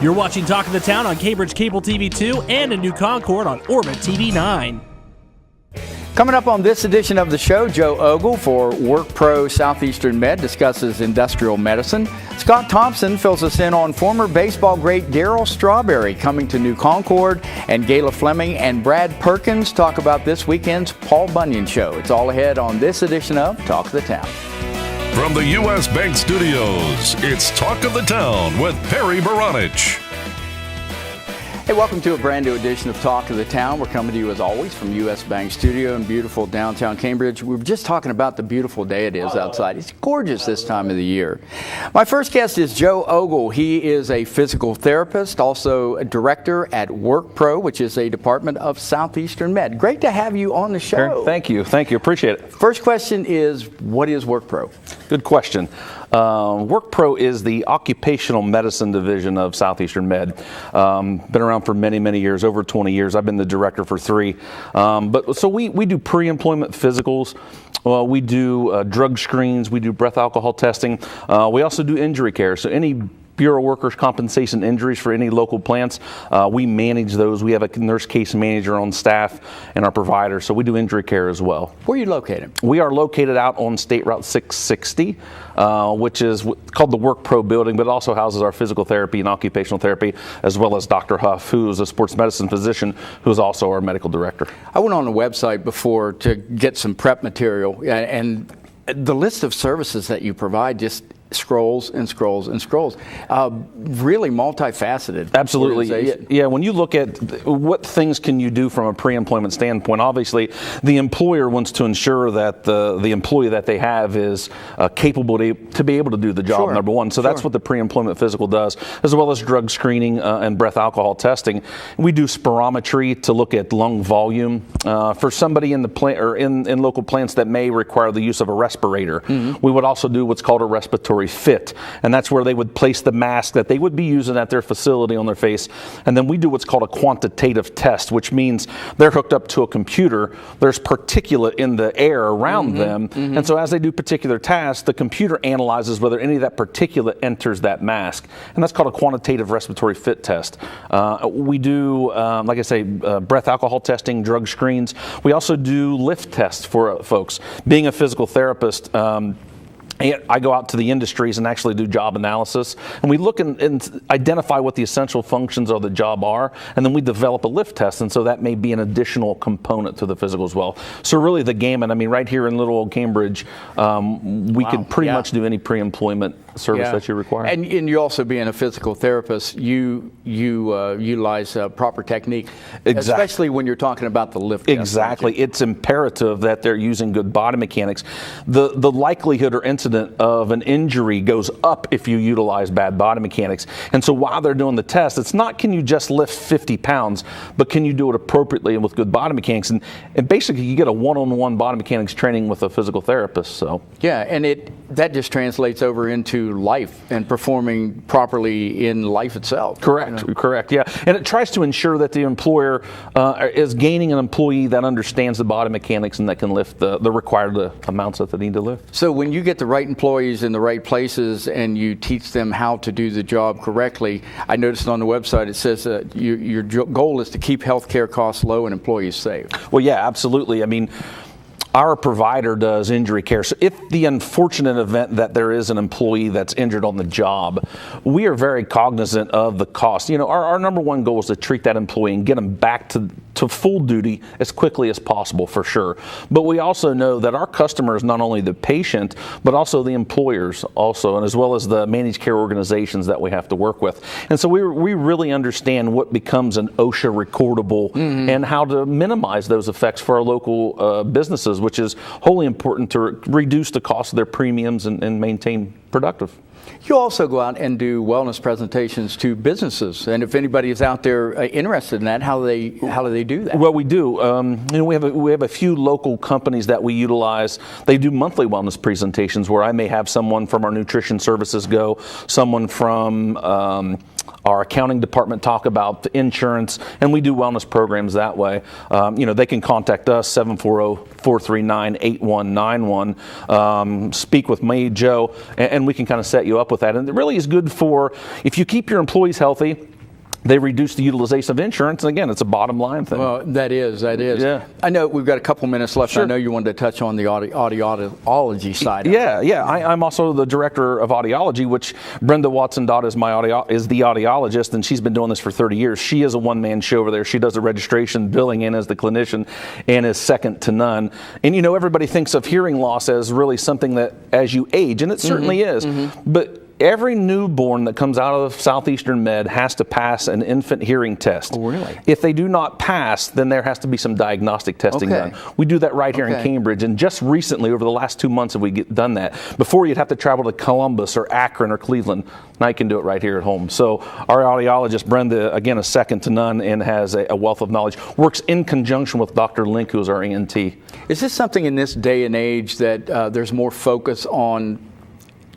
You're watching Talk of the Town on Cambridge Cable TV 2 and a new Concord on Orbit TV 9. Coming up on this edition of the show, Joe Ogle for Workpro Southeastern Med discusses industrial medicine. Scott Thompson fills us in on former baseball great Darryl Strawberry coming to New Concord, and Gayla Fleming and Brad Perkins talk about this weekend's Paul Bunyan show. It's all ahead on this edition of Talk of the Town. From the U.S. Bank Studios, it's Talk of the Town with Perry Baranich. Hey, welcome to a brand new edition of Talk of the Town. We're coming to you as always from U.S. Bank Studio in beautiful downtown Cambridge. We were just talking about the beautiful day it is outside. It's gorgeous this time of the year. My first guest is Joe Ogle. He is a physical therapist, also a director at Workpro, which is a department of Southeastern Med. Great to have you on the show. Thank you. Appreciate it. First question is, what is Workpro? Good question. Workpro is the occupational medicine division of Southeastern Med. Been around for many, many years, over 20 years. I've been the director for 3. So we do pre-employment physicals. We do drug screens. We do breath alcohol testing. We also do injury care. So any Bureau of Workers' Compensation injuries for any local plants, we manage those. We have a nurse case manager on staff and our provider, so we do injury care as well. Where are you located? We are located out on State Route 660, which is called the Workpro building, but it also houses our physical therapy and occupational therapy, as well as Dr. Huff, who is a sports medicine physician, who is also our medical director. I went on the website before to get some prep material, and the list of services that you provide just scrolls and scrolls and scrolls. Really multifaceted. Absolutely. Yeah, when you look at what things can you do from a pre-employment standpoint, obviously the employer wants to ensure that the employee that they have is capable to be able to do the job, number one. So that's what the pre-employment physical does, as well as drug screening and breath alcohol testing. We do spirometry to look at lung volume. For somebody in the plant or in local plants that may require the use of a respirator, we would also do what's called a respiratory fit, and that's where they would place the mask that they would be using at their facility on their face, and then we do what's called a quantitative test, which means they're hooked up to a computer. There's particulate in the air around them, and so as they do particular tasks, the computer analyzes whether any of that particulate enters that mask, and that's called a quantitative respiratory fit test. We do, like I say, breath alcohol testing, drug screens. We also do lift tests for folks. Being a physical therapist, I go out to the industries and actually do job analysis, and we look and identify what the essential functions of the job are, and then we develop a lift test, and so that may be an additional component to the physical as well. So really the gamut, I mean, right here in little old Cambridge, we could pretty much do any pre-employment service that you require. And you also being a physical therapist, you utilize proper technique, especially when you're talking about the lift test. Exactly. It's imperative that they're using good body mechanics. The likelihood or incidence of an injury goes up if you utilize bad body mechanics. And so while they're doing the test, it's not can you just lift 50 pounds, but can you do it appropriately and with good body mechanics? And basically you get a one-on-one body mechanics training with a physical therapist. So yeah, and that just translates over into life and performing properly in life itself. Correct, yeah. And it tries to ensure that the employer is gaining an employee that understands the body mechanics and that can lift the required amounts that they need to lift. So when you get the right employees in the right places and you teach them how to do the job correctly, I noticed on the website it says your goal is to keep healthcare costs low and employees safe. Well, yeah, absolutely. I mean, our provider does injury care. So if the unfortunate event that there is an employee that's injured on the job, we are very cognizant of the cost. You know, our number one goal is to treat that employee and get them back to full duty as quickly as possible, for sure. But we also know that our customer is not only the patient, but also the employers also, and as well as the managed care organizations that we have to work with. And so we really understand what becomes an OSHA recordable and how to minimize those effects for our local businesses, which is wholly important to reduce the cost of their premiums and maintain productive. You also go out and do wellness presentations to businesses, and if anybody is out there interested in that, how do they do that? Well, we do. We have a few local companies that we utilize. They do monthly wellness presentations where I may have someone from our nutrition services go, someone from our accounting department talk about insurance, and we do wellness programs that way. They can contact us, 740-439-8191. Speak with me, Joe, and we can kind of set you up with that. And it really is good for, if you keep your employees healthy, they reduce the utilization of insurance, and again, it's a bottom line thing. Well, that is. Yeah. I know we've got a couple minutes left. Sure. I know you wanted to touch on the audiology side. I'm also the director of audiology, which Brenda Watson-Dodd is the audiologist, and she's been doing this for 30 years. She is a one-man show over there. She does the registration, billing in as the clinician, and is second to none. And everybody thinks of hearing loss as really something that as you age, and it certainly is, but every newborn that comes out of Southeastern Med has to pass an infant hearing test. Oh, really? If they do not pass, then there has to be some diagnostic testing done. We do that right here in Cambridge, and just recently, over the last 2 months, have we done that. Before, you'd have to travel to Columbus or Akron or Cleveland. Now you can do it right here at home. So our audiologist, Brenda, again, is second to none and has a wealth of knowledge. Works in conjunction with Dr. Link, who is our ENT. Is this something in this day and age that there's more focus on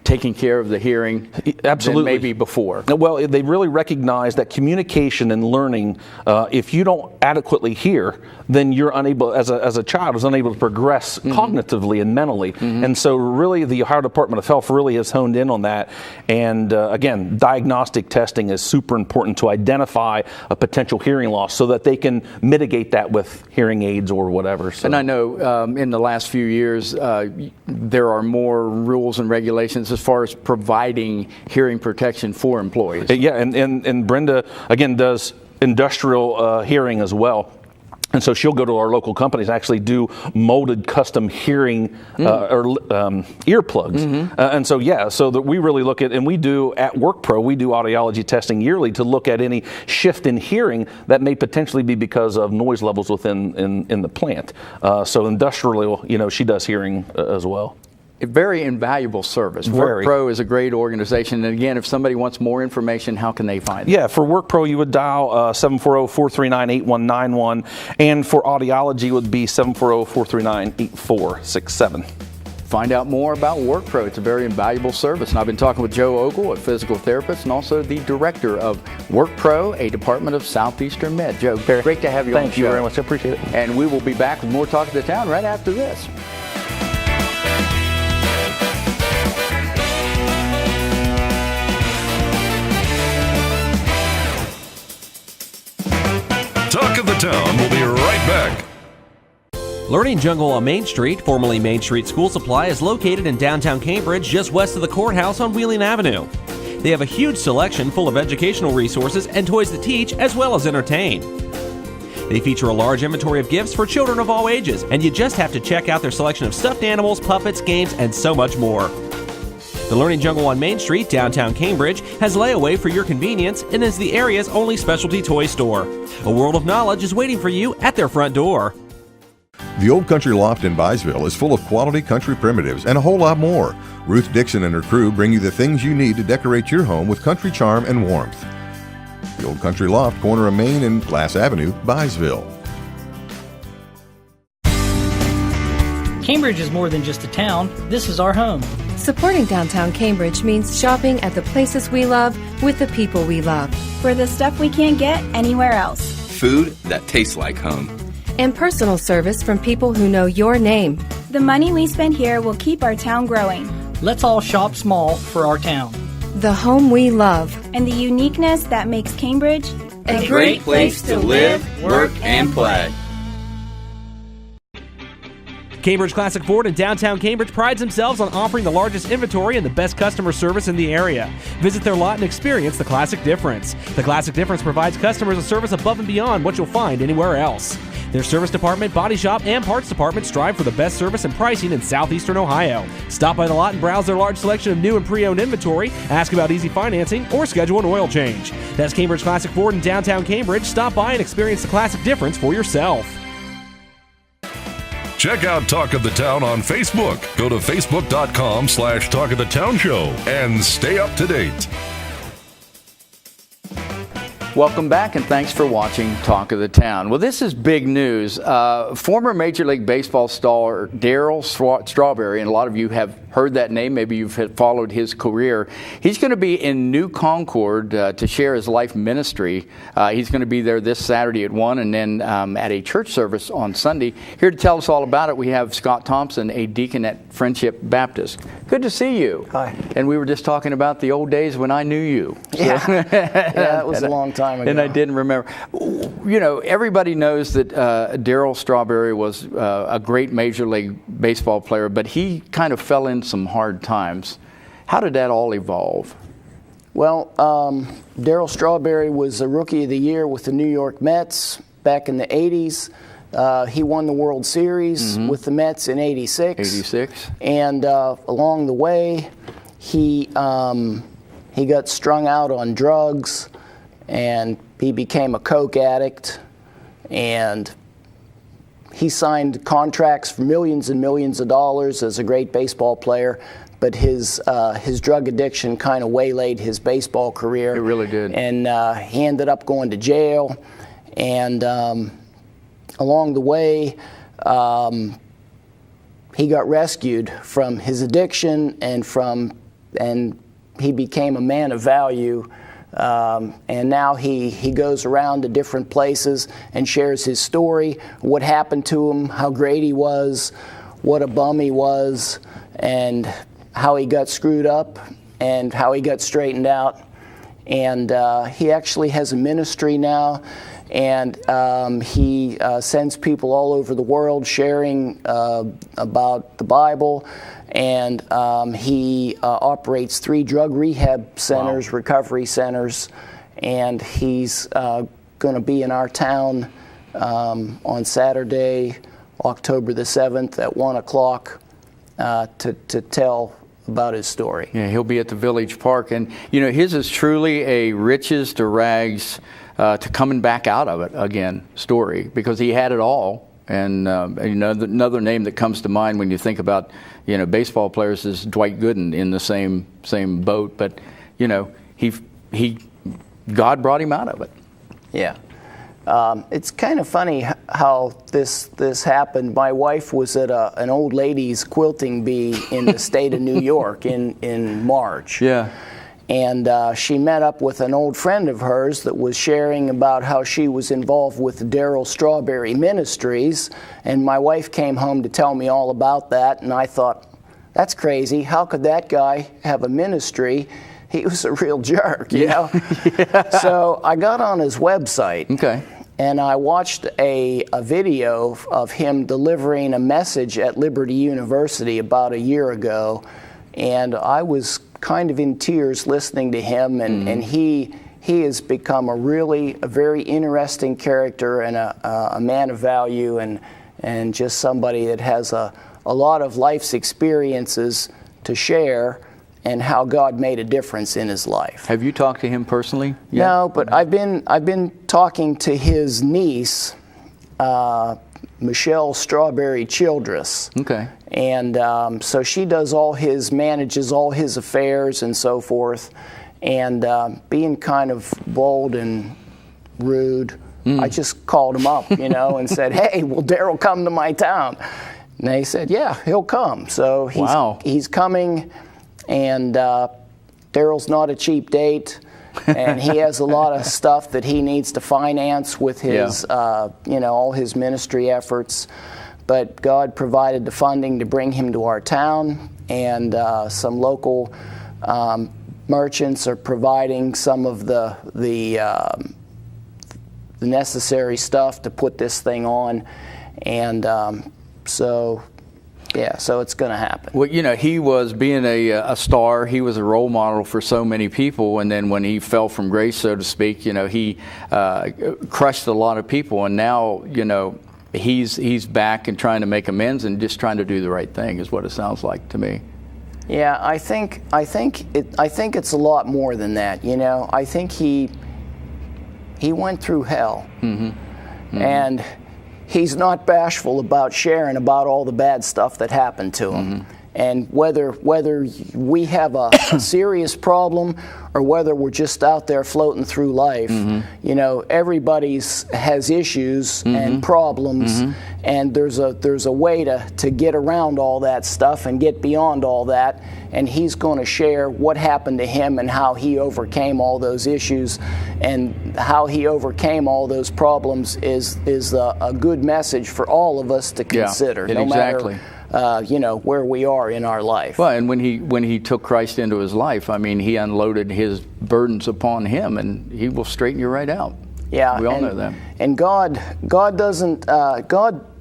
taking care of the hearing Absolutely. than maybe before? Well, they really recognize that communication and learning, if you don't adequately hear, then you're unable, as a child, is unable to progress cognitively and mentally. And so really the Ohio Department of Health really has honed in on that. And again, diagnostic testing is super important to identify a potential hearing loss so that they can mitigate that with hearing aids or whatever. So. And I know in the last few years, there are more rules and regulations as far as providing hearing protection for employees. Yeah, and Brenda, again, does industrial hearing as well. And so she'll go to our local companies and actually do molded custom hearing or earplugs. And so, so that we really look at, and we do at Workpro, we do audiology testing yearly to look at any shift in hearing that may potentially be because of noise levels within in the plant. So industrially, she does hearing as well. A very invaluable service. Very. Workpro is a great organization. And again, if somebody wants more information, how can they find it? Yeah, for Workpro, you would dial 740-439-8191. And for audiology, it would be 740-439-8467. Find out more about Workpro. It's a very invaluable service. And I've been talking with Joe Ogle, a physical therapist, and also the director of Workpro, a department of Southeastern Med. Joe, great to have you on the show. Thank you very much. I appreciate it. And we will be back with more Talk of the Town right after this. Talk of the Town will be right back. Learning Jungle on Main Street, formerly Main Street School Supply, is located in downtown Cambridge, just west of the courthouse on Wheeling Avenue. They have a huge selection full of educational resources and toys to teach as well as entertain. They feature a large inventory of gifts for children of all ages, and you just have to check out their selection of stuffed animals, puppets, games, and so much more. The Learning Jungle on Main Street, downtown Cambridge, has layaway for your convenience and is the area's only specialty toy store. A world of knowledge is waiting for you at their front door. The Old Country Loft in Byesville is full of quality country primitives and a whole lot more. Ruth Dixon and her crew bring you the things you need to decorate your home with country charm and warmth. The Old Country Loft, corner of Main and Glass Avenue, Byesville. Cambridge is more than just a town. This is our home. Supporting downtown Cambridge means shopping at the places we love with the people we love. For the stuff we can't get anywhere else. Food that tastes like home. And personal service from people who know your name. The money we spend here will keep our town growing. Let's all shop small for our town. The home we love. And the uniqueness that makes Cambridge a great place to live, work, and play. Cambridge Classic Ford in downtown Cambridge prides themselves on offering the largest inventory and the best customer service in the area. Visit their lot and experience the Classic Difference. The Classic Difference provides customers a service above and beyond what you'll find anywhere else. Their service department, body shop, and parts department strive for the best service and pricing in southeastern Ohio. Stop by the lot and browse their large selection of new and pre-owned inventory, ask about easy financing, or schedule an oil change. That's Cambridge Classic Ford in downtown Cambridge. Stop by and experience the Classic Difference for yourself. Check out Talk of the Town on Facebook. Go to facebook.com/Talk of the Town Show and stay up to date. Welcome back, and thanks for watching Talk of the Town. Well, this is big news. Former Major League Baseball star Darryl Strawberry, and a lot of you have heard that name. Maybe you've followed his career. He's going to be in New Concord to share his life ministry. He's going to be there this Saturday at 1, and then at a church service on Sunday. Here to tell us all about it, we have Scott Thompson, a deacon at Friendship Baptist. Good to see you. Hi. And we were just talking about the old days when I knew you. So. Yeah, it was a long time ago. And I didn't remember. You know, everybody knows that Darryl Strawberry was a great Major League Baseball player, but he kind of fell in some hard times. How did that all evolve? Well, Darryl Strawberry was a Rookie of the Year with the New York Mets back in the 80s. He won the World Series with the Mets in 86. 86. And along the way, he got strung out on drugs, and he became a coke addict, and he signed contracts for millions and millions of dollars as a great baseball player, but his drug addiction kind of waylaid his baseball career. It really did. And he ended up going to jail, and along the way, he got rescued from his addiction, and he became a man of value. And now he goes around to different places and shares his story, what happened to him, how great he was, what a bum he was, and how he got screwed up and how he got straightened out. And he actually has a ministry now, and he sends people all over the world sharing about the Bible. And he operates 3 drug rehab centers, recovery centers, and he's going to be in our town on Saturday, October the 7th at 1 o'clock to tell about his story. Yeah, he'll be at the Village Park, and you know, his is truly a riches to rags to coming back out of it again story, because he had it all. And you know, another name that comes to mind when you think about, you know, baseball players is Dwight Gooden, in the same boat. But you know, God brought him out of it. Yeah, it's kind of funny how this happened. My wife was at an old ladies quilting bee in the state of New York in March. Yeah. And she met up with an old friend of hers that was sharing about how she was involved with the Darryl Strawberry Ministries. And my wife came home to tell me all about that. And I thought, that's crazy. How could that guy have a ministry? He was a real jerk, you know? Yeah. So I got on his website. Okay. And I watched a video of him delivering a message at Liberty University about a year ago. And I was kind of in tears listening to him, and he has become a very interesting character and a man of value, and just somebody that has a lot of life's experiences to share, and how God made a difference in his life. Have you talked to him personally yet? No, but I've been talking to his niece, Michelle Strawberry Childress. Okay. And so she manages all his affairs and so forth. And being kind of bold and rude, I just called him up, you know, and said, hey, will Darryl come to my town? And they said, yeah, he'll come. So he's coming, and Darryl's not a cheap date. And he has a lot of stuff that he needs to finance with his, you know, all his ministry efforts. But God provided the funding to bring him to our town, and some local merchants are providing some of the necessary stuff to put this thing on, and so it's going to happen. Well, you know, he was being a star. He was a role model for so many people, and then when he fell from grace, so to speak, you know, he crushed a lot of people, and now, you know, he's back and trying to make amends and just trying to do the right thing, is what it sounds like to me. Yeah, I think it's a lot more than that. You know, I think he went through hell, and he's not bashful about sharing about all the bad stuff that happened to him. And whether we have a serious problem or whether we're just out there floating through life, you know, everybody's has issues and problems, and there's a way to get around all that stuff and get beyond all that. And he's going to share what happened to him and how he overcame all those issues, and how he overcame all those problems is a good message for all of us to consider, no matter you know, where we are in our life. Well, and when he took Christ into his life, I mean, he unloaded his burdens upon him, and he will straighten you right out. Yeah, we all know that. And God doesn't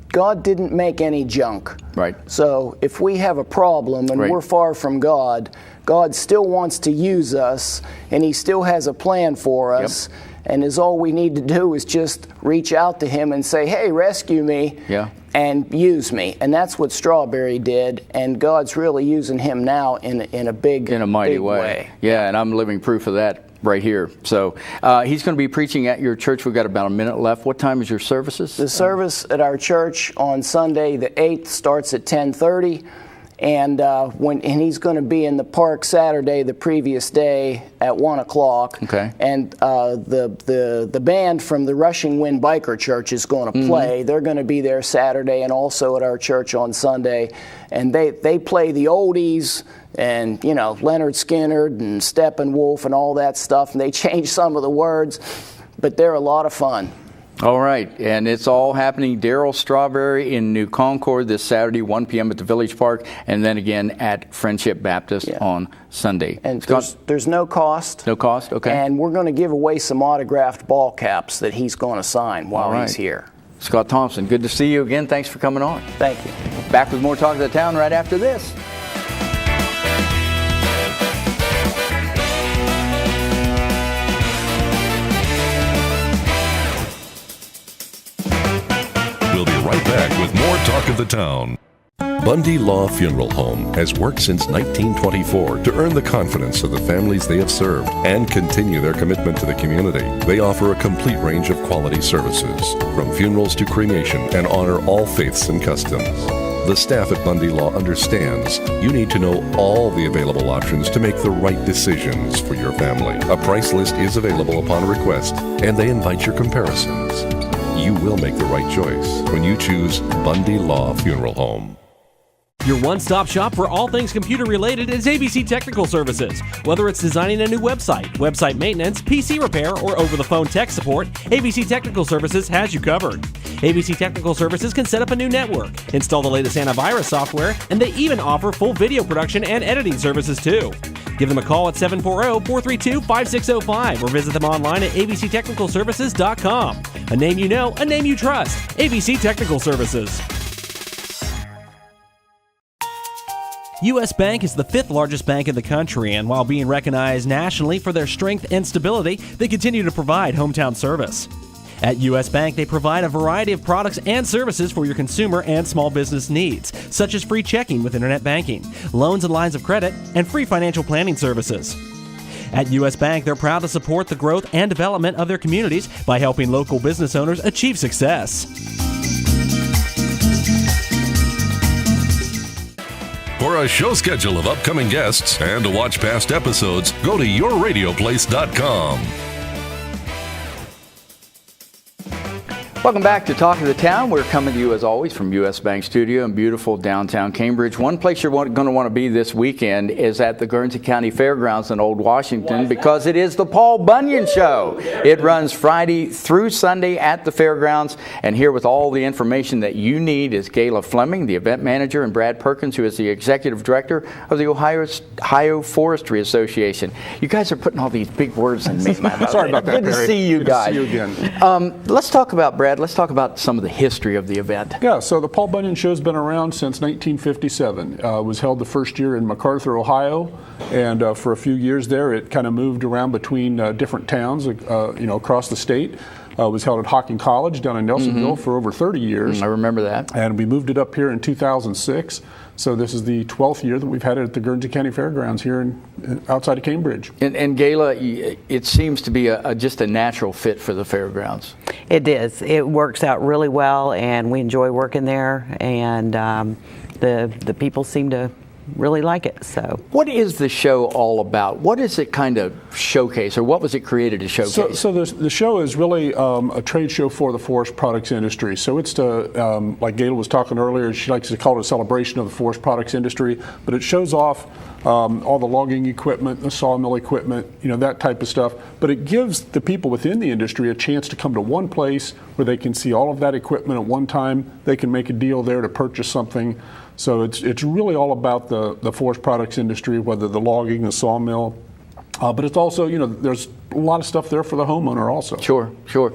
God didn't make any junk. Right. So if we have a problem and we're far from God, God still wants to use us, and He still has a plan for us. And all we need to do is just reach out to Him and say, hey, rescue me and use me. And that's what Strawberry did, and God's really using him now in a mighty way. Yeah, and I'm living proof of that right here. So he's going to be preaching at your church. We've got about a minute left. What time is your services? The service at our church on Sunday the 8th starts at 10:30. And he's going to be in the park Saturday, the previous day, at 1 o'clock. Okay. And the band from the Rushing Wind Biker Church is going to play. They're going to be there Saturday and also at our church on Sunday. And they play the oldies and, you know, Leonard Skinner and Steppenwolf and all that stuff. And they change some of the words, but they're a lot of fun. All right, and it's all happening Darryl Strawberry in New Concord this Saturday, 1 p.m. at the Village Park, and then again at Friendship Baptist on Sunday. And there's no cost. No cost, okay. And we're going to give away some autographed ball caps that he's going to sign while he's here. Scott Thompson, good to see you again. Thanks for coming on. Thank you. Back with more Talk of the Town right after this. We'll be right back with more Talk of the Town. Bundy-Law Funeral Home has worked since 1924 to earn the confidence of the families they have served and continue their commitment to the community. They offer a complete range of quality services, from funerals to cremation, and honor all faiths and customs. The staff at Bundy-Law understands you need to know all the available options to make the right decisions for your family. A price list is available upon request, and they invite your comparisons. You will make the right choice when you choose Bundy-Law Funeral Home. Your one-stop shop for all things computer-related is ABC Technical Services. Whether it's designing a new website, website maintenance, PC repair, or over-the-phone tech support, ABC Technical Services has you covered. ABC Technical Services can set up a new network, install the latest antivirus software, and they even offer full video production and editing services too. Give them a call at 740-432-5605 or visit them online at abctechnicalservices.com. A name you know, a name you trust. ABC Technical Services. U.S. Bank is the 5th largest bank in the country, and while being recognized nationally for their strength and stability, they continue to provide hometown service. At U.S. Bank, they provide a variety of products and services for your consumer and small business needs, such as free checking with internet banking, loans and lines of credit, and free financial planning services. At U.S. Bank, they're proud to support the growth and development of their communities by helping local business owners achieve success. For a show schedule of upcoming guests and to watch past episodes, go to yourradioplace.com. Welcome back to Talk of the Town. We're coming to you, as always, from U.S. Bank Studio in beautiful downtown Cambridge. One place you're going to want to be this weekend is at the Guernsey County Fairgrounds in Old Washington, because it is the Paul Bunyan Show. It runs Friday through Sunday at the fairgrounds, and here with all the information that you need is Gayla Fleming, the event manager, and Brad Perkins, who is the executive director of the Ohio Forestry Association. You guys are putting all these big words in me. Sorry about that, Good Barry. to see you guys. Good to see you again. Let's talk about, Brad, let's talk about some of the history of the event. Yeah, so the Paul Bunyan Show's been around since 1957. It was held the first year in MacArthur, Ohio, and for a few years there it kind of moved around between different towns across the state. It was held at Hocking College down in Nelsonville for over 30 years. I remember that. And we moved it up here in 2006. So this is the 12th year that we've had it at the Guernsey County Fairgrounds here outside of Cambridge. And Gayla, it seems to be just a natural fit for the fairgrounds. It is. It works out really well, and we enjoy working there. And the people seem to really like it. So, what is the show all about? What does it kind of showcase, or what was it created to showcase? So the show is really a trade show for the forest products industry. So it's like Gayla was talking earlier, she likes to call it a celebration of the forest products industry, but it shows off all the logging equipment, the sawmill equipment, that type of stuff. But it gives the people within the industry a chance to come to one place where they can see all of that equipment at one time. They can make a deal there to purchase something. So it's really all about the forest products industry, whether the logging, the sawmill, but it's also, there's a lot of stuff there for the homeowner also. Sure.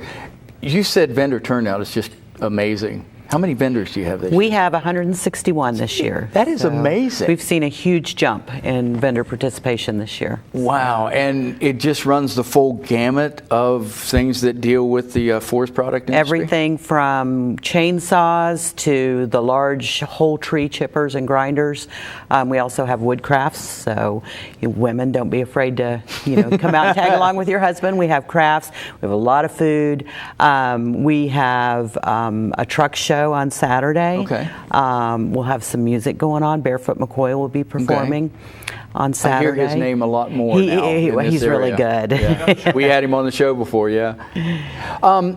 You said vendor turnout is just amazing. How many vendors do you have this year? We have 161 this year. That is amazing. We've seen a huge jump in vendor participation this year. Wow, and it just runs the full gamut of things that deal with the forest product industry? Everything from chainsaws to the large whole tree chippers and grinders. We also have wood crafts, so women, don't be afraid to come out and tag along with your husband. We have crafts. We have a lot of food. We have a truck show on Saturday. Okay. We'll have some music going on. Barefoot McCoy will be performing on Saturday. I hear his name a lot more now. He's really good. Yeah. We had him on the show before, yeah. A lot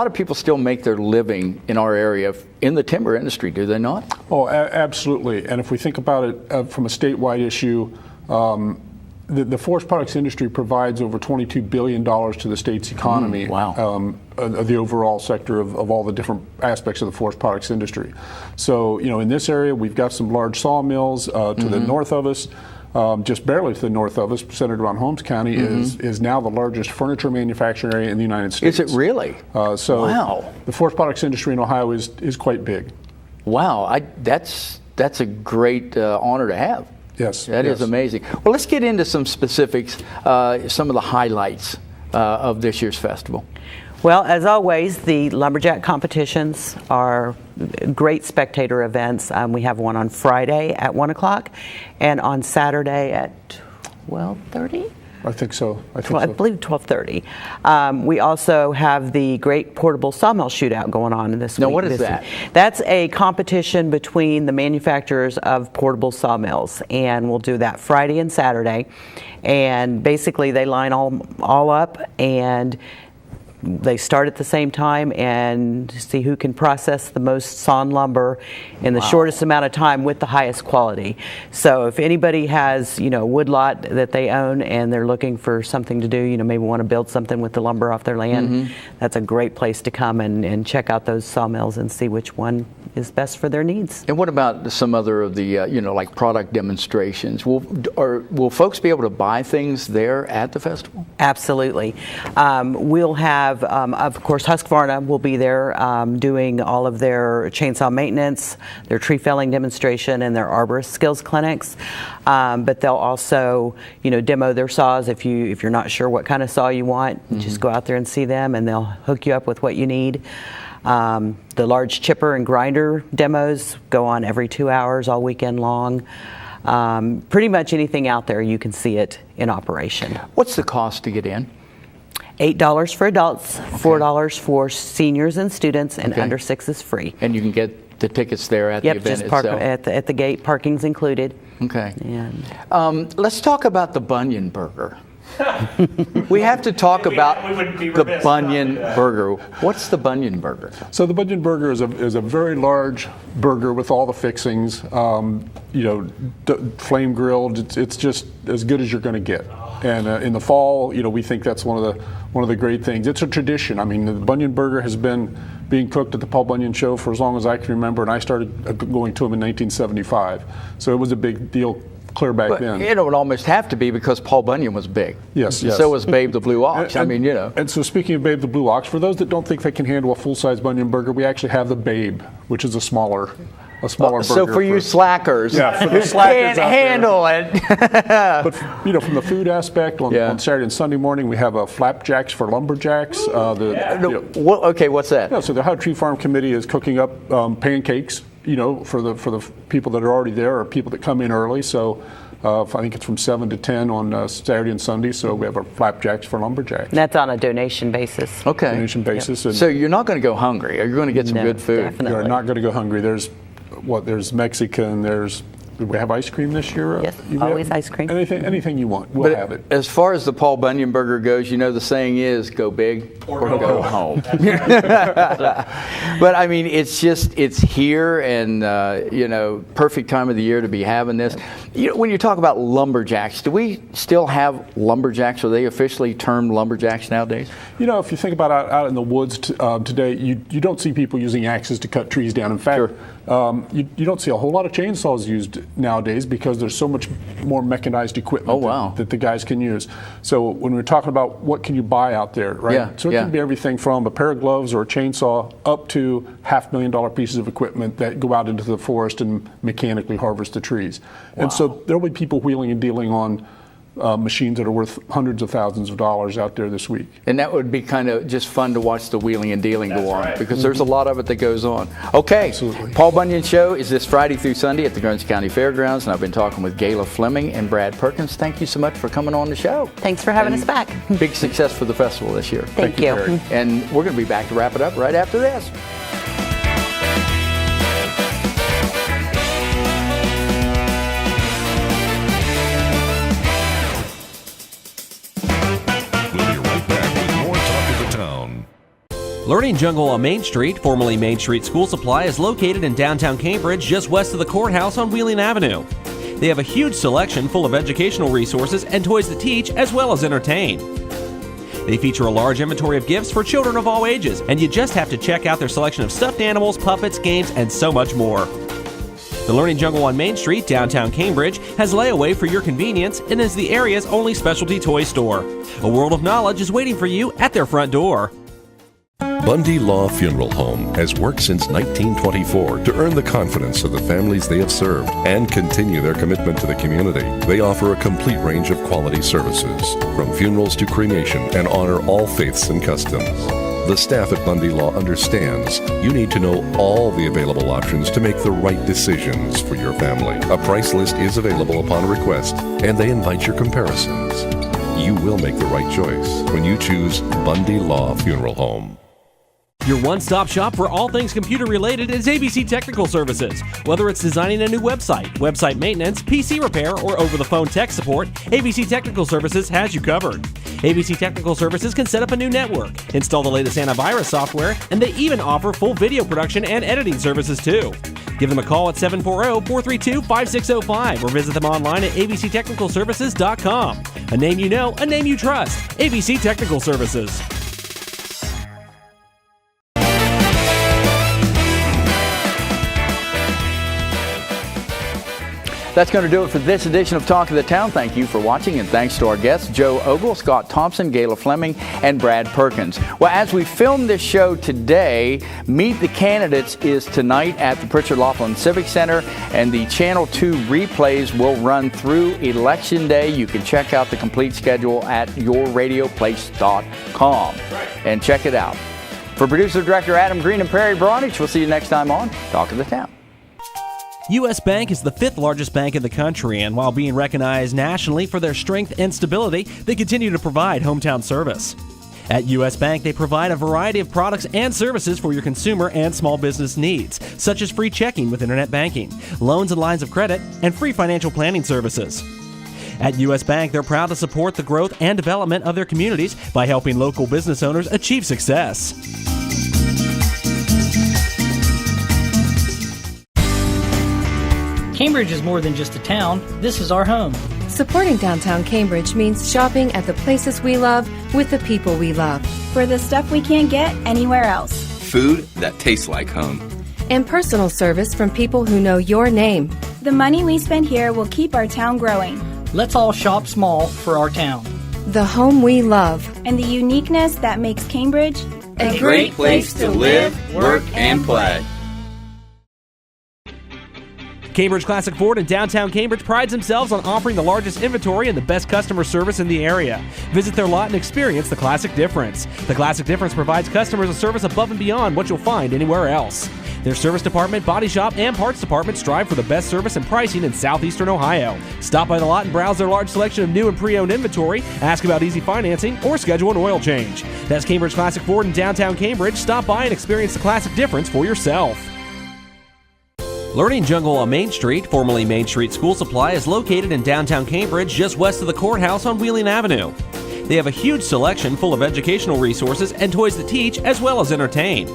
of people still make their living in our area in the timber industry, do they not? Oh, absolutely. And if we think about it from a statewide issue, the forest products industry provides over $22 billion to the state's economy. Wow. The overall sector of all the different aspects of the forest products industry. So, in this area, we've got some large sawmills to the north of us. Just barely to the north of us, centered around Holmes County, is now the largest furniture manufacturing area in the United States. Is it really? Wow. The forest products industry in Ohio is quite big. Wow. That's a great honor to have. Yes. That is amazing. Well, let's get into some specifics, some of the highlights of this year's festival. Well, as always, the lumberjack competitions are great spectator events. We have one on Friday at 1 o'clock and on Saturday at 12:30? I think so. I believe 12:30. We also have the Great Portable Sawmill Shootout going on this week. Now, what is that? That's a competition between the manufacturers of portable sawmills, and we'll do that Friday and Saturday. And basically, they line all up, and they start at the same time and see who can process the most sawn lumber in the shortest amount of time with the highest quality. So if anybody has, a wood lot that they own and they're looking for something to do, maybe want to build something with the lumber off their land, that's a great place to come and check out those sawmills and see which one is best for their needs. And what about some other of the, like product demonstrations? Will folks be able to buy things there at the festival? Absolutely. We'll have, of course, Husqvarna will be there doing all of their chainsaw maintenance, their tree felling demonstration, and their arborist skills clinics. But they'll also, demo their saws. If you're not sure what kind of saw you want, just go out there and see them, and they'll hook you up with what you need. The large chipper and grinder demos go on every 2 hours all weekend long. Pretty much anything out there, you can see it in operation. What's the cost to get in? $8 for adults, $4 for seniors and students, and under 6 is free. And you can get the tickets there at the event just park itself? at the gate. Parking's included. Okay. And let's talk about the Bunyan burger. We have to talk about the Bunyan burger. What's the Bunyan burger? So the Bunyan burger is a very large burger with all the fixings. Flame grilled. It's just as good as you're going to get. And in the fall, we think that's one of the great things. It's a tradition. I mean, the Bunyan burger has been being cooked at the Paul Bunyan Show for as long as I can remember, and I started going to them in 1975. So it was a big deal clear back then. It would almost have to be because Paul Bunyan was big. Yes. So was Babe the Blue Ox. And so speaking of Babe the Blue Ox, for those that don't think they can handle a full-size Bunyan burger, we actually have the Babe, which is a smaller burger. So for you slackers, for the slackers can't handle it. But from the food aspect, on Saturday and Sunday morning, we have flapjacks for lumberjacks. Okay, what's that? So the Ohio Tree Farm Committee is cooking up pancakes, for the people that are already there or people that come in early. So I think it's from 7 to 10 on Saturday and Sunday. So we have our flapjacks for lumberjacks. And that's on a donation basis. Okay. Donation basis. So you're not going to go hungry. You're going to get some good food. Definitely. You're not going to go hungry. there's Mexican, do we have ice cream this year? Yes, always ice cream. Anything you want, we'll have it. As far as the Paul Bunyan burger goes, the saying is go big or go home. But I mean, it's here, and perfect time of the year to be having this. When you talk about lumberjacks, do we still have lumberjacks? Are they officially termed lumberjacks nowadays? If you think about out in the woods today, you don't see people using axes to cut trees down. In fact, you don't see a whole lot of chainsaws used nowadays because there's so much more mechanized equipment that the guys can use. So when we're talking about what can you buy out there, right? Yeah, so it can be everything from a pair of gloves or a chainsaw up to $500,000 pieces of equipment that go out into the forest and mechanically harvest the trees. Wow. And so there'll be people wheeling and dealing on machines that are worth hundreds of thousands of dollars out there this week. And that would be kind of just fun to watch the wheeling and dealing go on, because there's a lot of it that goes on. Okay, absolutely. Paul Bunyan Show is this Friday through Sunday at the Guernsey County Fairgrounds, and I've been talking with Gayla Fleming and Brad Perkins. Thank you so much for coming on the show. Thanks for having us back. Big success for the festival this year. Thank you. And we're going to be back to wrap it up right after this. Learning Jungle on Main Street, formerly Main Street School Supply, is located in downtown Cambridge, just west of the courthouse on Wheeling Avenue. They have a huge selection full of educational resources and toys to teach as well as entertain. They feature a large inventory of gifts for children of all ages, and you just have to check out their selection of stuffed animals, puppets, games, and so much more. The Learning Jungle on Main Street, downtown Cambridge, has layaway for your convenience and is the area's only specialty toy store. A world of knowledge is waiting for you at their front door. Bundy-Lay Funeral Home has worked since 1924 to earn the confidence of the families they have served and continue their commitment to the community. They offer a complete range of quality services, from funerals to cremation, and honor all faiths and customs. The staff at Bundy-Lay understands you need to know all the available options to make the right decisions for your family. A price list is available upon request, and they invite your comparisons. You will make the right choice when you choose Bundy-Lay Funeral Home. Your one-stop shop for all things computer-related is ABC Technical Services. Whether it's designing a new website, website maintenance, PC repair, or over-the-phone tech support, ABC Technical Services has you covered. ABC Technical Services can set up a new network, install the latest antivirus software, and they even offer full video production and editing services too. Give them a call at 740-432-5605 or visit them online at abctechnicalservices.com. A name you know, a name you trust. ABC Technical Services. That's going to do it for this edition of Talk of the Town. Thank you for watching, and thanks to our guests, Joe Ogle, Scott Thompson, Gayla Fleming, and Brad Perkins. Well, as we film this show today, Meet the Candidates is tonight at the Pritchard Laughlin Civic Center, and the Channel 2 replays will run through Election Day. You can check out the complete schedule at yourradioplace.com and check it out. For producer-director Adam Green and Perry Baranich, we'll see you next time on Talk of the Town. U.S. Bank is the fifth largest bank in the country, and while being recognized nationally for their strength and stability, they continue to provide hometown service. At U.S. Bank, they provide a variety of products and services for your consumer and small business needs, such as free checking with internet banking, loans and lines of credit, and free financial planning services. At U.S. Bank, they're proud to support the growth and development of their communities by helping local business owners achieve success. Cambridge is more than just a town. This is our home. Supporting downtown Cambridge means shopping at the places we love with the people we love. For the stuff we can't get anywhere else. Food that tastes like home. And personal service from people who know your name. The money we spend here will keep our town growing. Let's all shop small for our town. The home we love. And the uniqueness that makes Cambridge a great place to live, work, and play. Cambridge Classic Ford in downtown Cambridge prides themselves on offering the largest inventory and the best customer service in the area. Visit their lot and experience the Classic Difference. The Classic Difference provides customers a service above and beyond what you'll find anywhere else. Their service department, body shop, and parts department strive for the best service and pricing in southeastern Ohio. Stop by the lot and browse their large selection of new and pre-owned inventory, ask about easy financing, or schedule an oil change. That's Cambridge Classic Ford in downtown Cambridge. Stop by and experience the Classic Difference for yourself. Learning Jungle on Main Street, formerly Main Street School Supply, is located in downtown Cambridge, just west of the courthouse on Wheeling Avenue. They have a huge selection full of educational resources and toys that teach as well as entertain.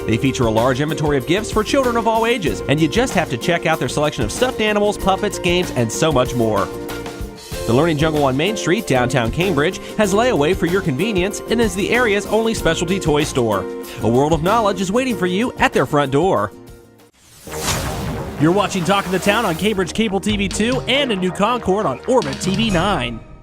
They feature a large inventory of gifts for children of all ages, and you just have to check out their selection of stuffed animals, puppets, games, and so much more. The Learning Jungle on Main Street, downtown Cambridge, has layaway for your convenience and is the area's only specialty toy store. A world of knowledge is waiting for you at their front door. You're watching Talk of the Town on Cambridge Cable TV 2 and a new Concord on Orbit TV 9.